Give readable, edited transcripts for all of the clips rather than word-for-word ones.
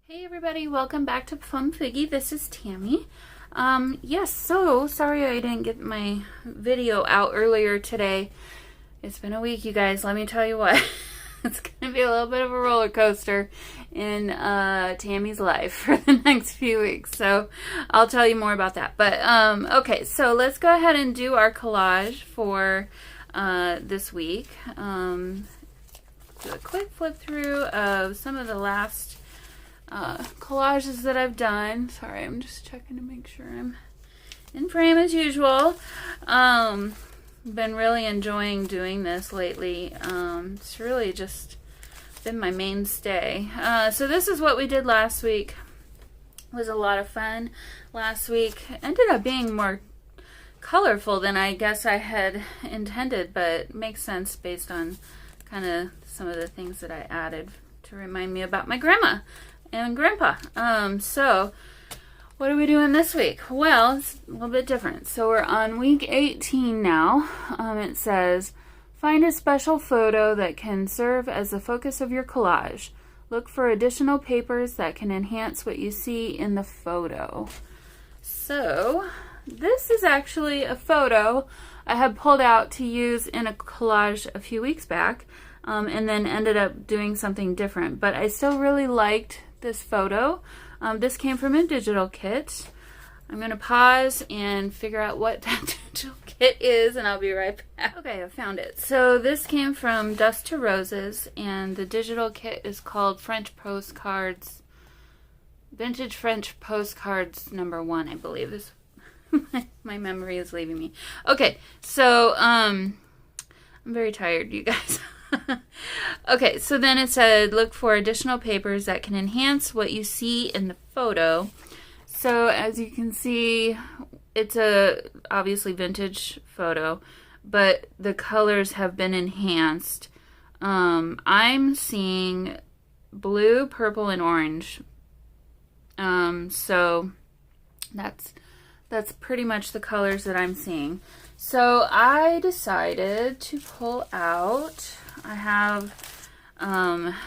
Hey everybody, welcome back to Plum Figgy. This is Tammy. Yes, so sorry I didn't get my video out earlier today. It's been a week, you guys. Let me tell you what. It's going to be a little bit of a roller coaster in Tammy's life for the next few weeks. So I'll tell you more about that. But okay, so let's go ahead and do our collage for this week. Do a quick flip through of some of the last collages that I've done. Sorry, I'm just checking to make sure I'm in frame as usual. Been really enjoying doing this lately. It's really just been my mainstay. So this is what we did last week. It was a lot of fun last week. Ended up being more colorful than I guess I had intended, but makes sense based on kind of some of the things that I added to remind me about my grandma and grandpa. So what are we doing this week? Well, it's a little bit different. So we're on week 18 now. It says, find a special photo that can serve as the focus of your collage. Look for additional papers that can enhance what you see in the photo. So this is actually a photo I had pulled out to use in a collage a few weeks back, and then ended up doing something different. But I still really liked this photo. This came from a digital kit. I'm going to pause and figure out what that digital kit is, and I'll be right back. Okay, I found it. So this came from Dust to Roses, and the digital kit is called French Postcards, Vintage French Postcards #1, I believe. Is my memory is leaving me. Okay, so I'm very tired, you guys. Okay, so then it said, look for additional papers that can enhance what you see in the photo. So as you can see, it's a obviously vintage photo, but the colors have been enhanced. I'm seeing blue, purple, and orange. So that's pretty much the colors that I'm seeing. So I decided to pull out, I have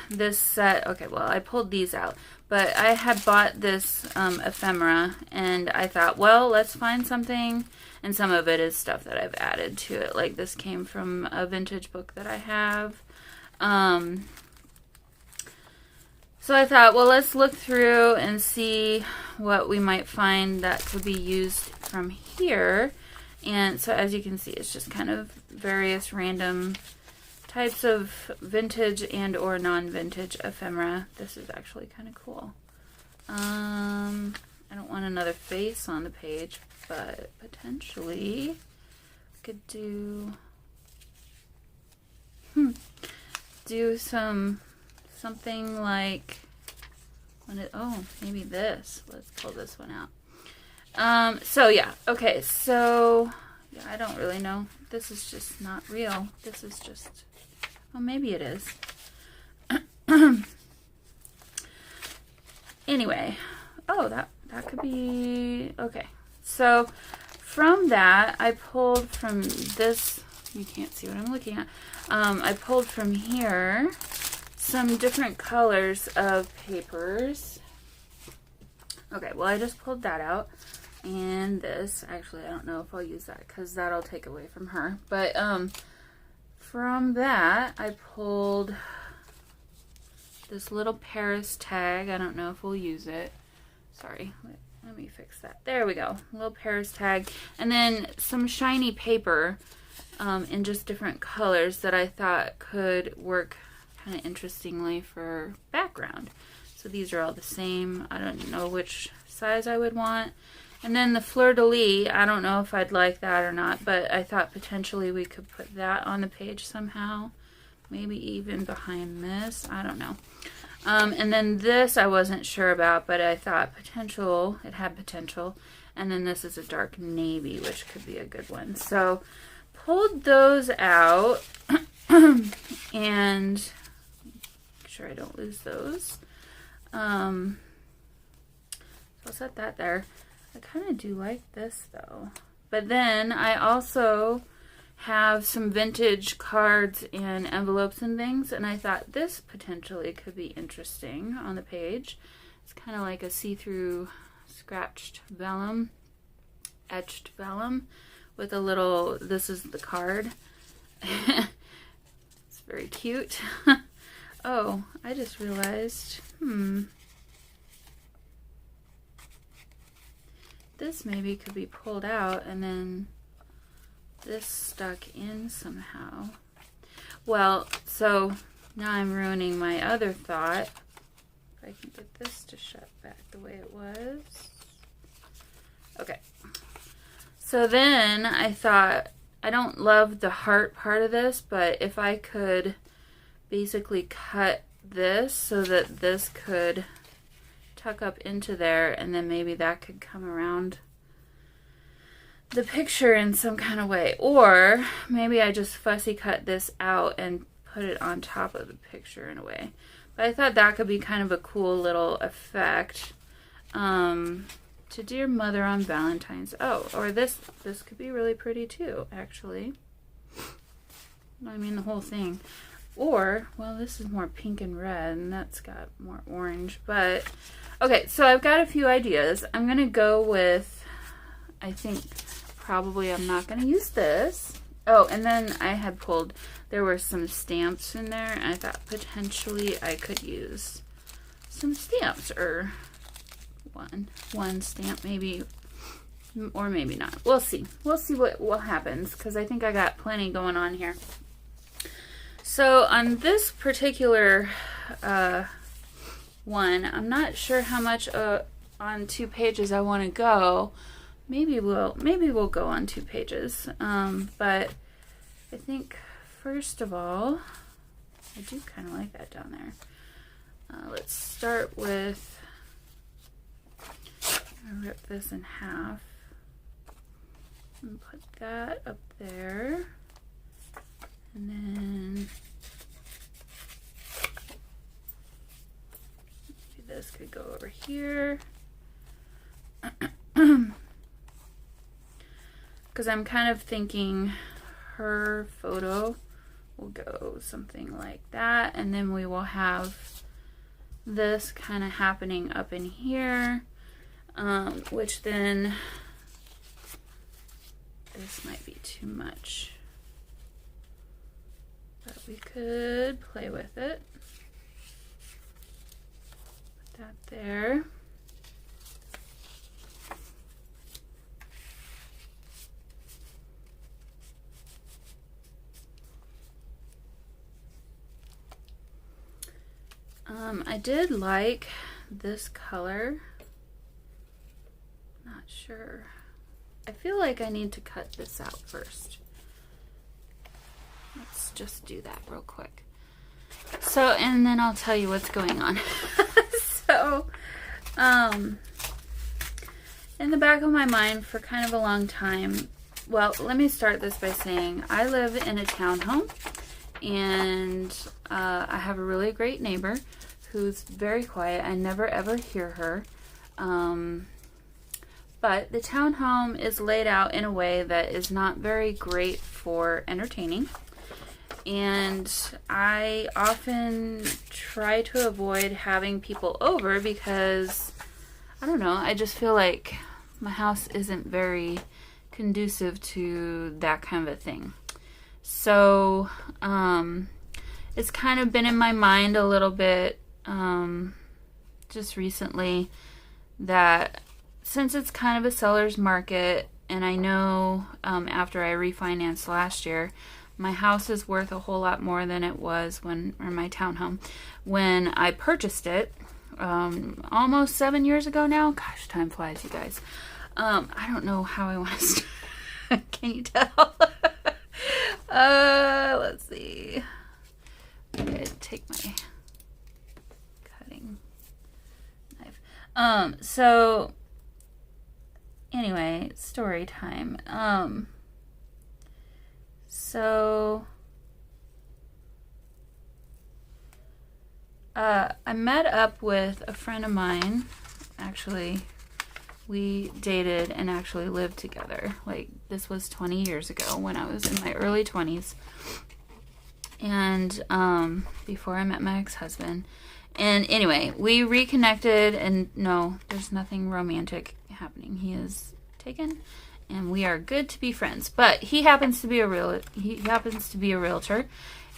this set. Okay, well, I pulled these out, but I had bought this ephemera, and I thought, well, let's find something, and some of it is stuff that I've added to it. Like this came from a vintage book that I have. So I thought, well, let's look through and see what we might find that could be used from here. And so as you can see, it's just kind of various random types of vintage and or non-vintage ephemera. This is actually kind of cool. I don't want another face on the page, but potentially could do something like maybe this. Let's pull this one out. So yeah, okay, so yeah, I don't really know. This is just not real. This is just, well, maybe it is. Anyway, oh, that could be, okay. So from that, I pulled from this, you can't see what I'm looking at. I pulled from here some different colors of papers. Okay, well, I just pulled that out. And this, actually, I don't know if I'll use that because that'll take away from her. But from that, I pulled this little Paris tag. I don't know if we'll use it. Sorry, let me fix that. There we go. A little Paris tag. And then some shiny paper in just different colors that I thought could work kind of interestingly for background. So these are all the same. I don't know which size I would want. And then the fleur-de-lis, I don't know if I'd like that or not, but I thought potentially we could put that on the page somehow. Maybe even behind this. I don't know. And then this I wasn't sure about, but I thought it had potential. And then this is a dark navy, which could be a good one. So pulled those out and make sure I don't lose those. So I'll set that there. I kind of do like this though. But then I also have some vintage cards and envelopes and things, and I thought this potentially could be interesting on the page. It's kind of like a see-through scratched vellum, etched vellum with a little, this is the card. It's very cute. Oh, I just realized, this maybe could be pulled out and then this stuck in somehow. Well, so now I'm ruining my other thought. If I can get this to shut back the way it was. Okay. So then I thought, I don't love the heart part of this, but if I could basically cut this so that this could tuck up into there, and then maybe that could come around the picture in some kind of way. Or maybe I just fussy cut this out and put it on top of the picture in a way. But I thought that could be kind of a cool little effect. To Dear Mother on Valentine's. Oh, or this could be really pretty too, actually. I mean, the whole thing. Or, well, this is more pink and red, and that's got more orange. But, okay, so I've got a few ideas. I'm going to go with, I think, probably I'm not going to use this. Oh, and then I had pulled, there were some stamps in there, and I thought potentially I could use some stamps, or one stamp maybe, or maybe not. We'll see. We'll see what happens, because I think I got plenty going on here. So on this particular one, I'm not sure how much on 2 pages I want to go. Maybe we'll go on 2 pages. But I think first of all, I do kind of like that down there. Let's start with, I'll rip this in half and put that up there. And then maybe this could go over here. Because I'm kind of thinking her photo will go something like that. And then we will have this kind of happening up in here. Which then, this might be too much. But we could play with it. Put that there. I did like this color. Not sure. I feel like I need to cut this out first. Let's just do that real quick. So, and then I'll tell you what's going on. So, in the back of my mind for kind of a long time, well, let me start this by saying I live in a townhome, and I have a really great neighbor who's very quiet. I never ever hear her. But the townhome is laid out in a way that is not very great for entertaining. And I often try to avoid having people over because, I don't know, I just feel like my house isn't very conducive to that kind of a thing. So, it's kind of been in my mind a little bit, just recently, that since it's kind of a seller's market, and I know after I refinanced last year, my house is worth a whole lot more than it was or my townhome, when I purchased it almost 7 years ago now. Gosh, time flies, you guys. I don't know how I want to start. Can you tell? Let's see. I'm going to take my cutting knife. So anyway, story time. I met up with a friend of mine. Actually, we dated and actually lived together. Like, this was 20 years ago when I was in my early 20s. And before I met my ex-husband. And anyway, we reconnected, and no, there's nothing romantic happening. He is taken, and we are good to be friends. But he happens to be a realtor,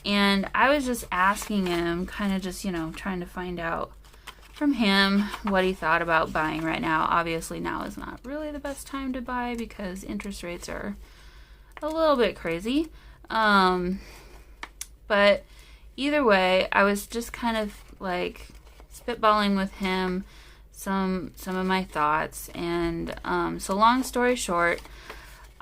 and I was just asking him, kind of just, you know, trying to find out from him what he thought about buying right now. Obviously, now is not really the best time to buy because interest rates are a little bit crazy. But either way, I was just kind of like spitballing with him some of my thoughts, and so long story short,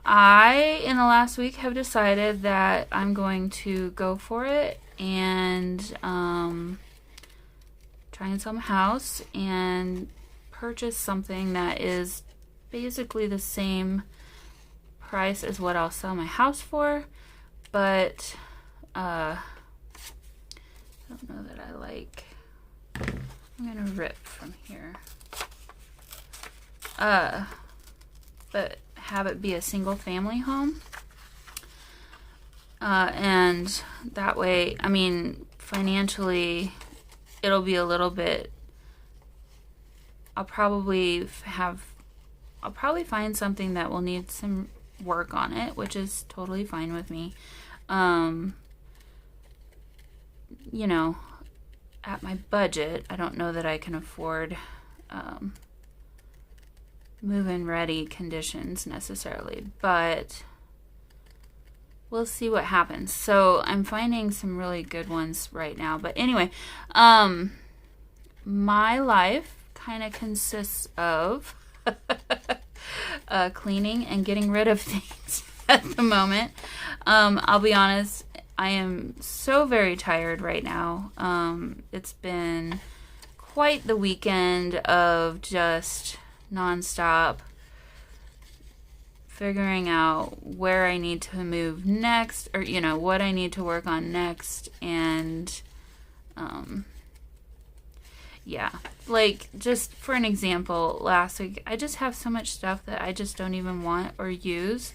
I in the last week have decided that I'm going to go for it and try and sell my house and purchase something that is basically the same price as what I'll sell my house for, but I don't know that I like. I'm gonna rip from here. But have it be a single family home. And that way, I mean, financially, it'll be a little bit, I'll probably find something that will need some work on it, which is totally fine with me. You know, at my budget, I don't know that I can afford move-in ready conditions necessarily, but we'll see what happens. So I'm finding some really good ones right now. But anyway, my life kind of consists of cleaning and getting rid of things at the moment. I'll be honest, I am so very tired right now. It's been quite the weekend of just nonstop figuring out where I need to move next, or, you know, what I need to work on next. And yeah, like, just for an example, last week I just have so much stuff that I just don't even want or use.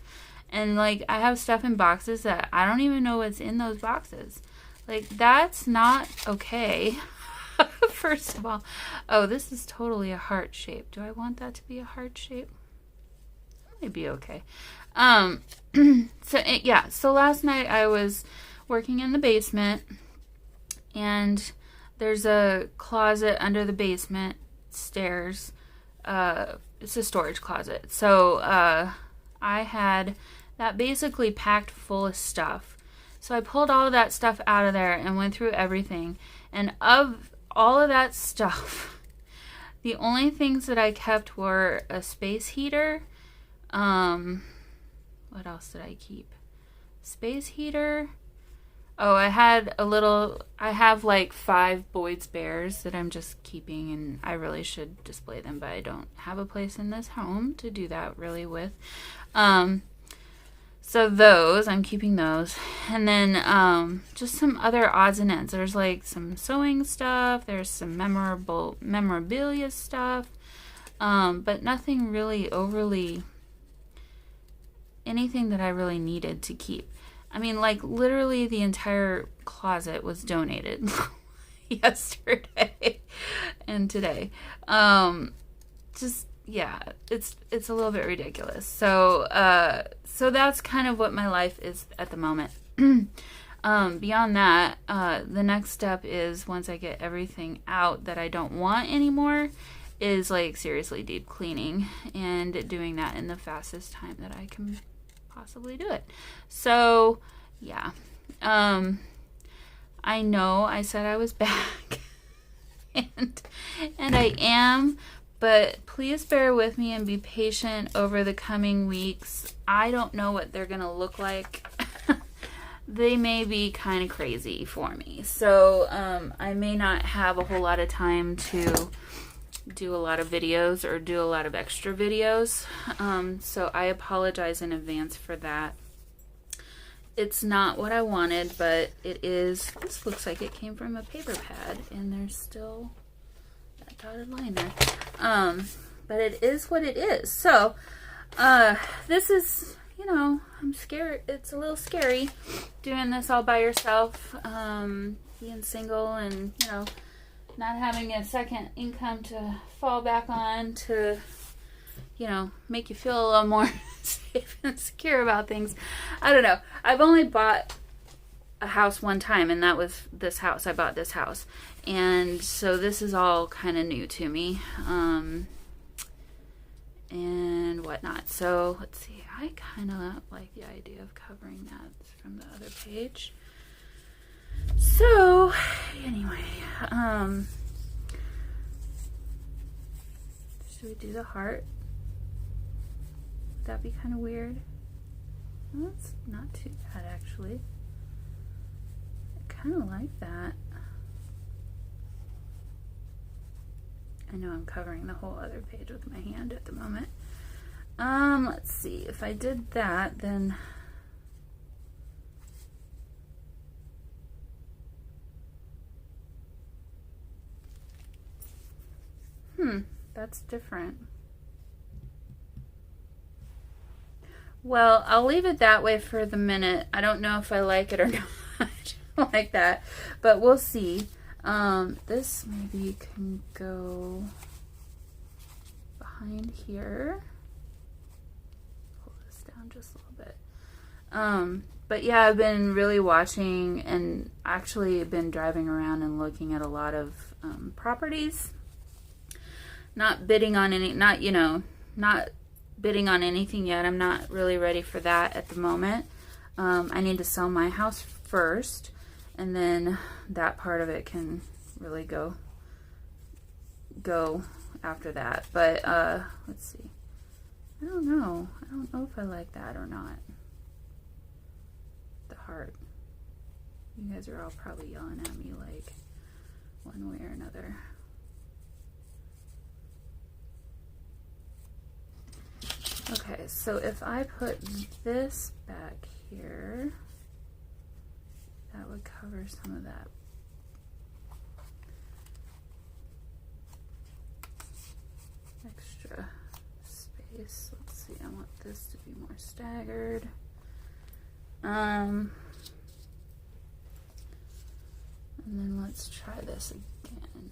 And, like, I have stuff in boxes that I don't even know what's in those boxes. Like, that's not okay. First of all. Oh, this is totally a heart shape. Do I want that to be a heart shape? That might be okay. So last night I was working in the basement, and there's a closet under the basement stairs. It's a storage closet. So, I had that basically packed full of stuff. So I pulled all of that stuff out of there and went through everything. And of all of that stuff, the only things that I kept were a space heater. What else did I keep? Space heater. Oh, I have like 5 Boyd's Bears that I'm just keeping, and I really should display them, but I don't have a place in this home to do that really with. So those, I'm keeping those. And then just some other odds and ends. There's like some sewing stuff. There's some memorabilia stuff. But nothing really overly, anything that I really needed to keep. I mean, like, literally the entire closet was donated yesterday and today. Just, yeah, it's a little bit ridiculous. So that's kind of what my life is at the moment. Beyond that, the next step is, once I get everything out that I don't want anymore, is like seriously deep cleaning and doing that in the fastest time that I can possibly do it. So yeah, I know I said I was back and I am, but please bear with me and be patient over the coming weeks. I don't know what they're gonna look like. They may be kind of crazy for me, so I may not have a whole lot of time to do a lot of videos or do a lot of extra videos, so I apologize in advance for that. It's not what I wanted, but it is. This looks like it came from a paper pad, and there's still that dotted line there, but it is what it is. So this is, you know, I'm scared. It's a little scary doing this all by yourself, being single, and, you know, not having a second income to fall back on to, you know, make you feel a little more safe and secure about things. I don't know. I've only bought a house one time, and that was this house. I bought this house. And so this is all kind of new to me. And whatnot. So let's see. I kind of like the idea of covering that from the other page. So anyway, should we do the heart? Would that be kind of weird? Well, that's not too bad, actually. I kind of like that. I know I'm covering the whole other page with my hand at the moment. Let's see. If I did that, then that's different. Well, I'll leave it that way for the minute. I don't know if I like it or not. I don't like that, but we'll see. This maybe can go behind here. Pull this down just a little bit. But yeah, I've been really watching and actually been driving around and looking at a lot of properties. Not bidding on any, not bidding on anything yet. I'm not really ready for that at the moment. I need to sell my house first, and then that part of it can really go after that. But let's see. I don't know if I like that or not. The heart. You guys are all probably yelling at me like one way or another. Okay, so if I put this back here, that would cover some of that. Extra space. Let's see, I want this to be more staggered. And then let's try this again.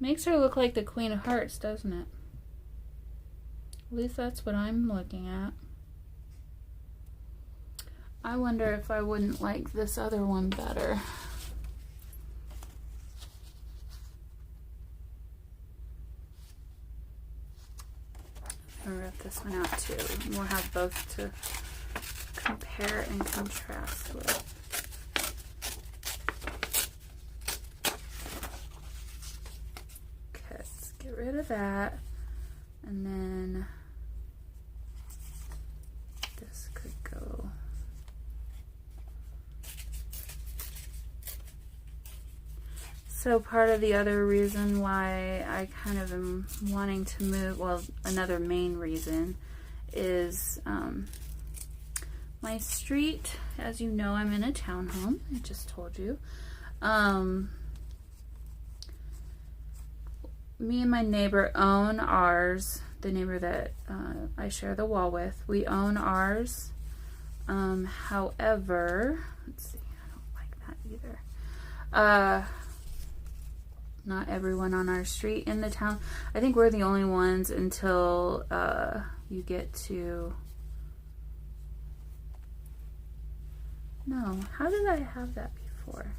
Makes her look like the Queen of Hearts, doesn't it? At least that's what I'm looking at. I wonder if I wouldn't like this other one better. I'll rip this one out too. We'll have both to compare and contrast with. Get rid of that, and then this could go. So part of the other reason why I kind of am wanting to move, well, another main reason is my street. As you know, I'm in a townhome. I just told you. Me and my neighbor own ours, the neighbor that I share the wall with. We own ours. However, let's see, I don't like that either. Not everyone on our street in the town. I think we're the only ones until you get to... No, how did I have that before?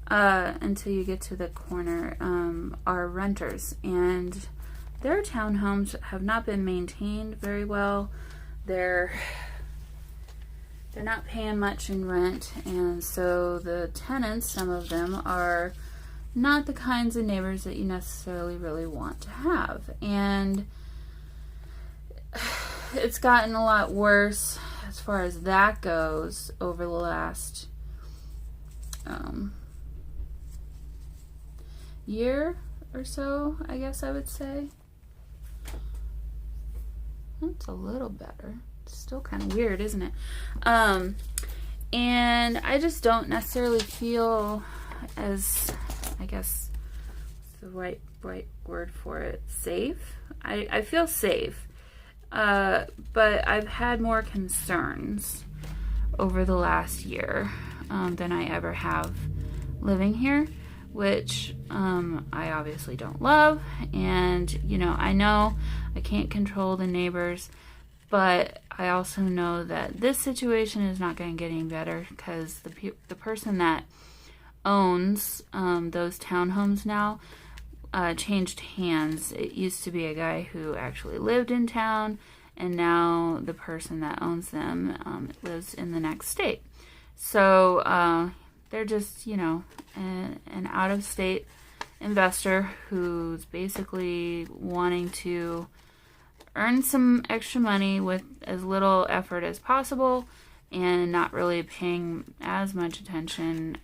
Until you get to the corner, are renters, and their townhomes have not been maintained very well. They're not paying much in rent, and so the tenants, some of them, are not the kinds of neighbors that you necessarily really want to have. And it's gotten a lot worse as far as that goes over the last year or so, I guess I would say. That's a little better. It's still kind of weird, isn't it? And I just don't necessarily feel as, I guess, what's the right word for it, safe? I feel safe, but I've had more concerns over the last year than I ever have living here, which I obviously don't love. And, you know I can't control the neighbors, but I also know that this situation is not going to get any better, because the person that owns those townhomes now changed hands. It used to be a guy who actually lived in town, and now the person that owns them lives in the next state. So they're just, an out-of-state investor who's basically wanting to earn some extra money with as little effort as possible, and not really paying as much attention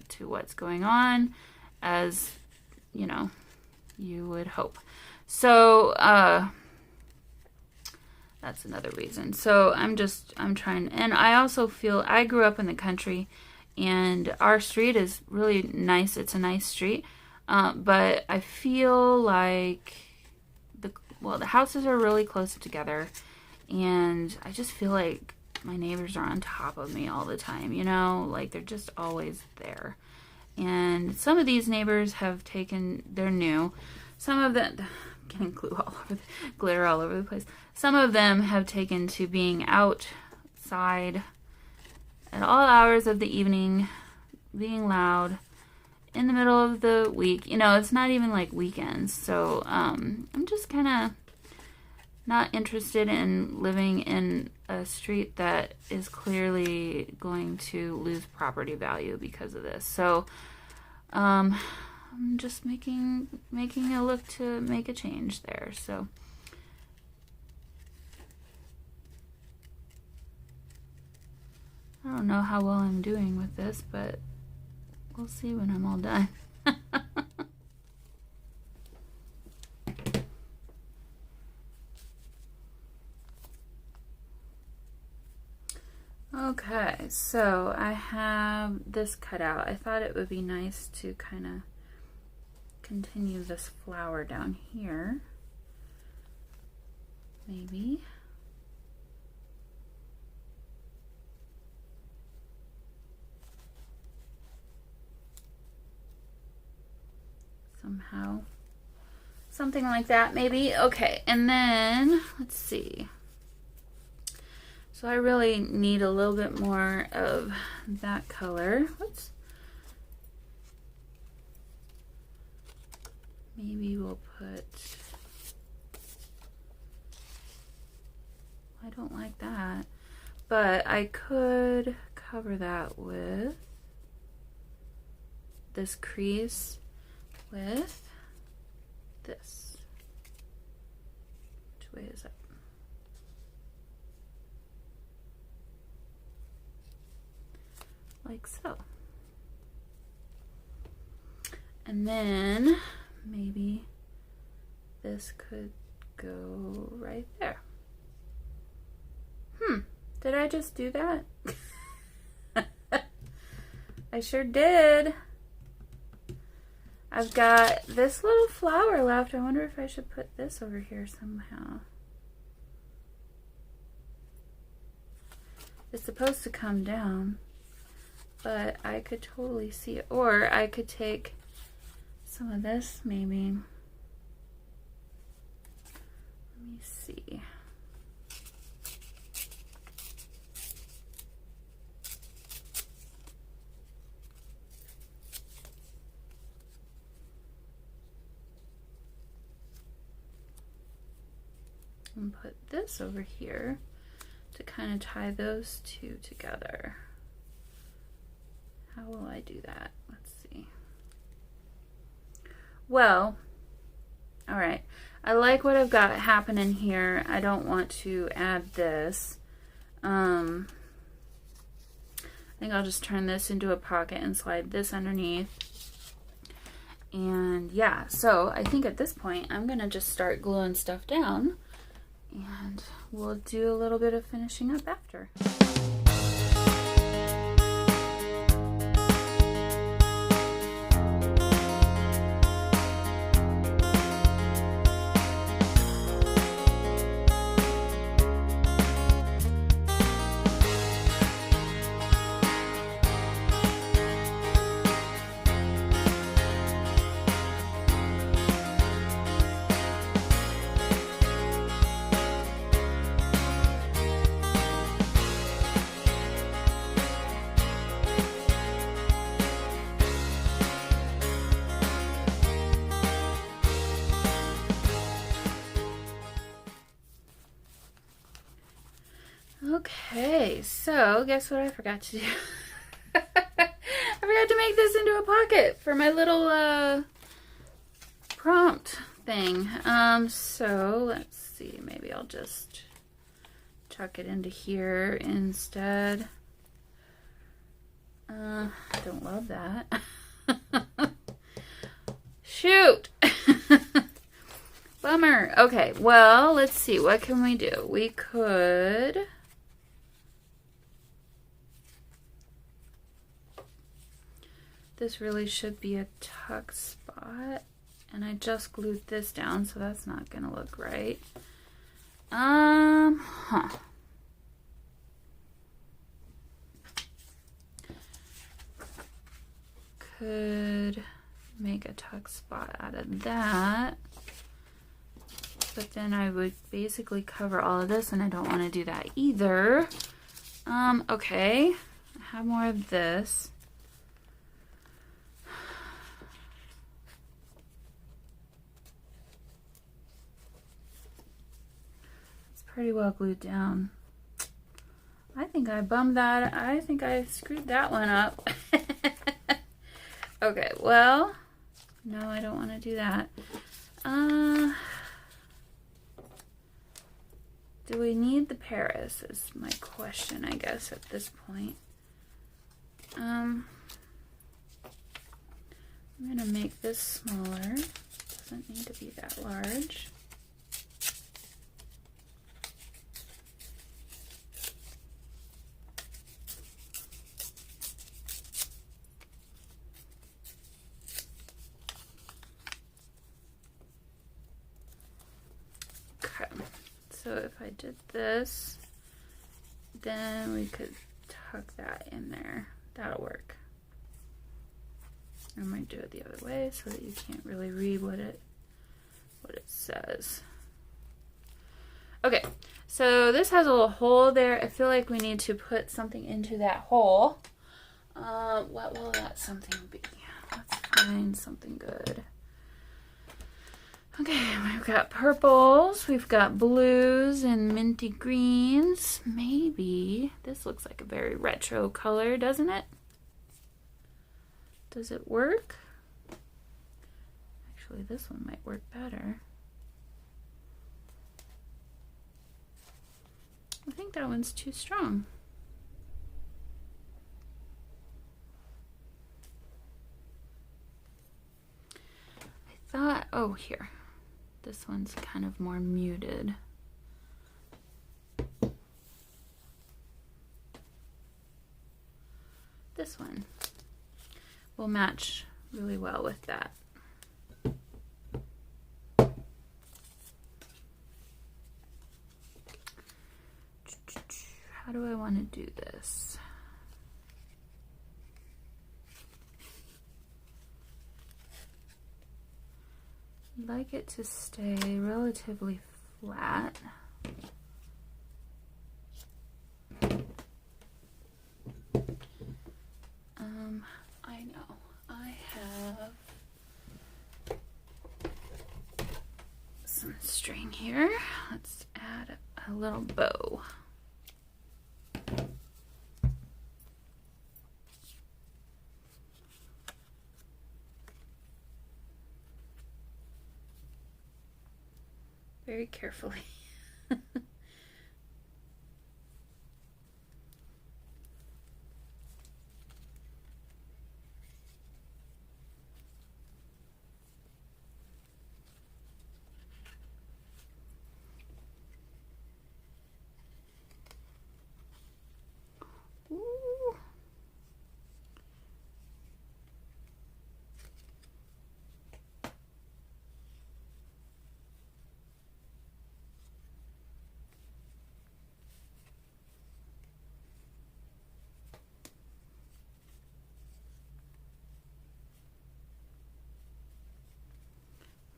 to what's going on as, you would hope. So that's another reason. So I'm trying, and I also feel, I grew up in the country, and our street is really nice. It's a nice street, but I feel like the houses are really close together, and I just feel like my neighbors are on top of me all the time, like they're just always there. And some of these neighbors they're new. Some of them, getting glitter all over the place. Some of them have taken to being outside at all hours of the evening, being loud in the middle of the week. It's not even like weekends. So I'm just kind of not interested in living in a street that is clearly going to lose property value because of this. So I'm just making a look to make a change there. So I don't know how well I'm doing with this, but we'll see when I'm all done. Okay, so I have this cut out. I thought it would be nice to kind of continue this flower down here. Maybe. Somehow. Something like that, maybe. Okay, and then, let's see. So I really need a little bit more of that color. Whoops. Maybe we'll put, I don't like that, but I could cover that with this crease with this. Which way is that? Like so. And then maybe this could go right there. Did I just do that? I sure did. I've got this little flower left. I wonder if I should put this over here somehow. It's supposed to come down, but I could totally see it. Or I could take some of this maybe. Let me see. And put this over here to kind of tie those two together. How will I do that? Let's see. Well, all right. I like what I've got happening here. I don't want to add this. I think I'll just turn this into a pocket and slide this underneath. And yeah, so I think at this point, I'm gonna just start gluing stuff down, and we'll do a little bit of finishing up after. Okay, so guess what I forgot to do? I forgot to make this into a pocket for my little prompt thing. So let's see, maybe I'll just tuck it into here instead. Don't love that. Shoot! Bummer. Okay, well, let's see. What can we do? We could... This really should be a tuck spot. And I just glued this down, so that's not going to look right. Could make a tuck spot out of that. But then I would basically cover all of this, and I don't want to do that either. Okay. I have more of this. It's pretty well glued down. I think I bummed that. I think I screwed that one up. Okay, well, no, I don't want to do that. Do we need the Paris is my question, I guess, at this point. I'm going to make this smaller. Doesn't need to be that large. So if I did this, then we could tuck that in there. That'll work. I might do it the other way so that you can't really read what it says. Okay, so this has a little hole there. I feel like we need to put something into that hole. What will that something be? Let's find something good. Okay, we've got purples, we've got blues and minty greens. Maybe this looks like a very retro color, doesn't it? Does it work? Actually, this one might work better. I think that one's too strong. I thought, oh, here. This one's kind of more muted. This one will match really well with that. How do I want to do this? I'd like it to stay relatively flat. I know I have some string here. Let's add a little bow. Very carefully. Ooh.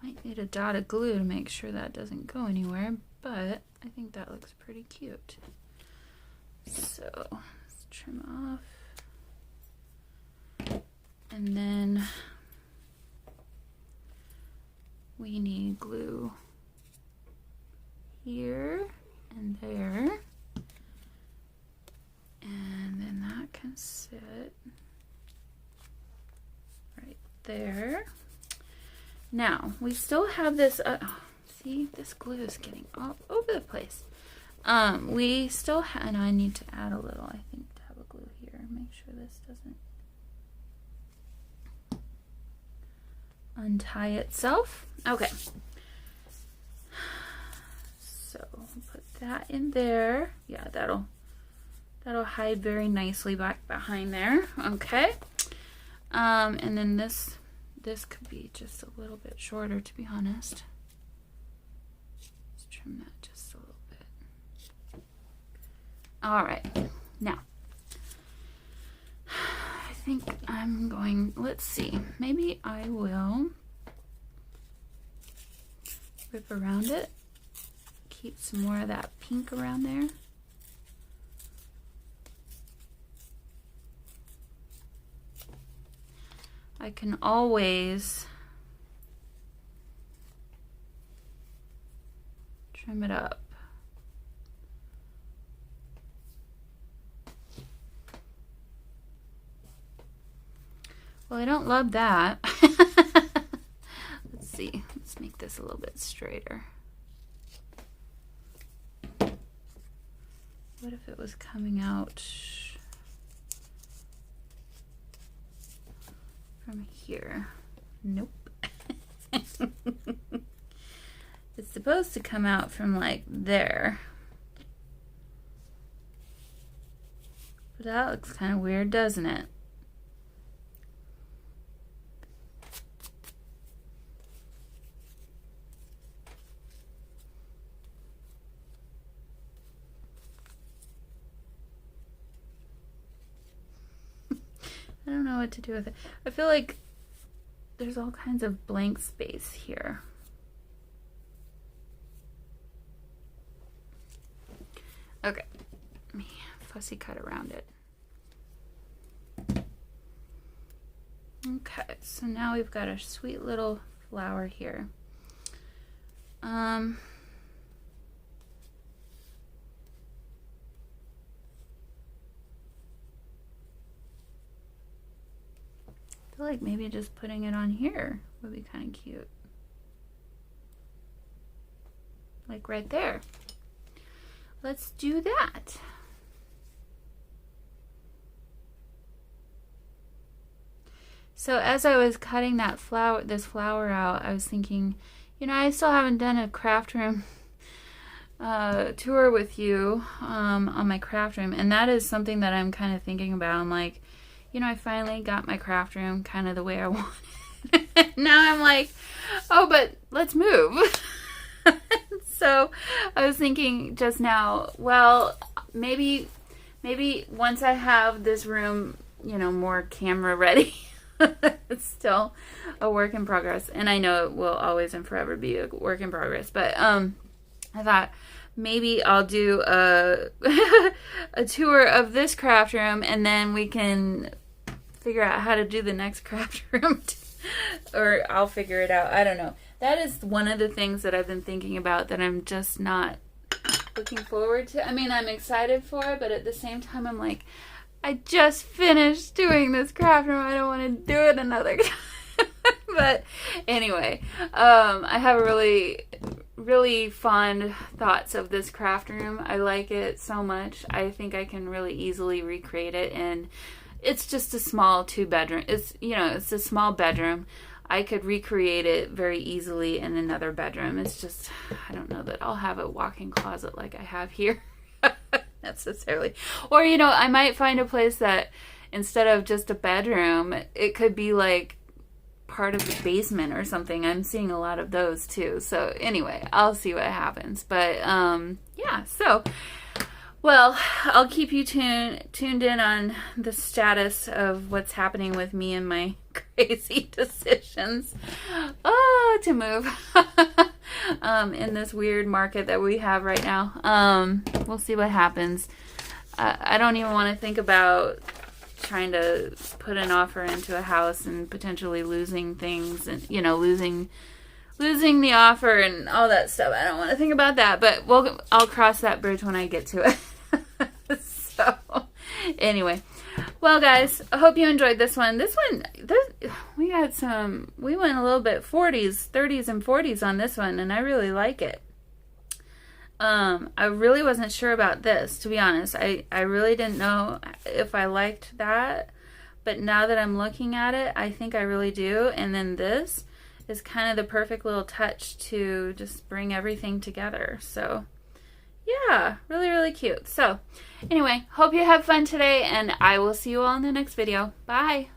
Might need a dot of glue to make sure that doesn't go anywhere, but I think that looks pretty cute. So let's trim off. And then we need glue here and there. there. Now, we still have this, see, this glue is getting all over the place. We still have, and I need to add a little, I think, tab of glue here. Make sure this doesn't untie itself. Okay. So, put that in there. Yeah, that'll hide very nicely back behind there. Okay. And then this could be just a little bit shorter, to be honest. Let's trim that just a little bit. All right. Now, I think I'm going, let's see, maybe I will whip around it, keep some more of that pink around there. I can always trim it up. Well, I don't love that. Let's see. Let's make this a little bit straighter. What if it was coming out from here? Nope. It's supposed to come out from like there. But that looks kind of weird, doesn't it? I don't know what to do with it. I feel like there's all kinds of blank space here. Okay, let me fussy cut around it. Okay, so now we've got a sweet little flower here. I feel like maybe just putting it on here would be kind of cute. Like right there. Let's do that. So as I was cutting that this flower out, I was thinking, you know, I still haven't done a craft room tour with you on my craft room, and that is something that I'm kind of thinking about. I'm like, you know, I finally got my craft room kind of the way I wanted. Now I'm like, oh, but let's move. So I was thinking just now, well, maybe once I have this room, you know, more camera ready. It's still a work in progress, and I know it will always and forever be a work in progress, but I thought maybe I'll do a tour of this craft room, and then we can figure out how to do the next craft room. Or I'll figure it out. I don't know. That is one of the things that I've been thinking about that I'm just not looking forward to. I mean, I'm excited for it, but at the same time, I'm like, I just finished doing this craft room. I don't want to do it another time. But anyway, I have really fond thoughts of this craft room. I like it so much. I think I can really easily recreate it, and it's just a small 2-bedroom. It's, you know, it's a small bedroom. I could recreate it very easily in another bedroom. It's just, I don't know that I'll have a walk-in closet like I have here necessarily. Or, you know, I might find a place that instead of just a bedroom, it could be like part of the basement or something. I'm seeing a lot of those too. So anyway, I'll see what happens. But yeah, so well, I'll keep you tuned in on the status of what's happening with me and my crazy decisions to move in this weird market that we have right now. We'll see what happens. I don't even want to think about trying to put an offer into a house and potentially losing things, and, you know, losing the offer and all that stuff. I don't want to think about that, but I'll cross that bridge when I get to it. So anyway, well guys, I hope you enjoyed this one. We got we went a little bit 40s, 30s and 40s on this one, and I really like it. I really wasn't sure about this, to be honest. I really didn't know if I liked that, but now that I'm looking at it, I think I really do. And then this is kind of the perfect little touch to just bring everything together. So yeah, really, really cute. So anyway, hope you have fun today, and I will see you all in the next video. Bye.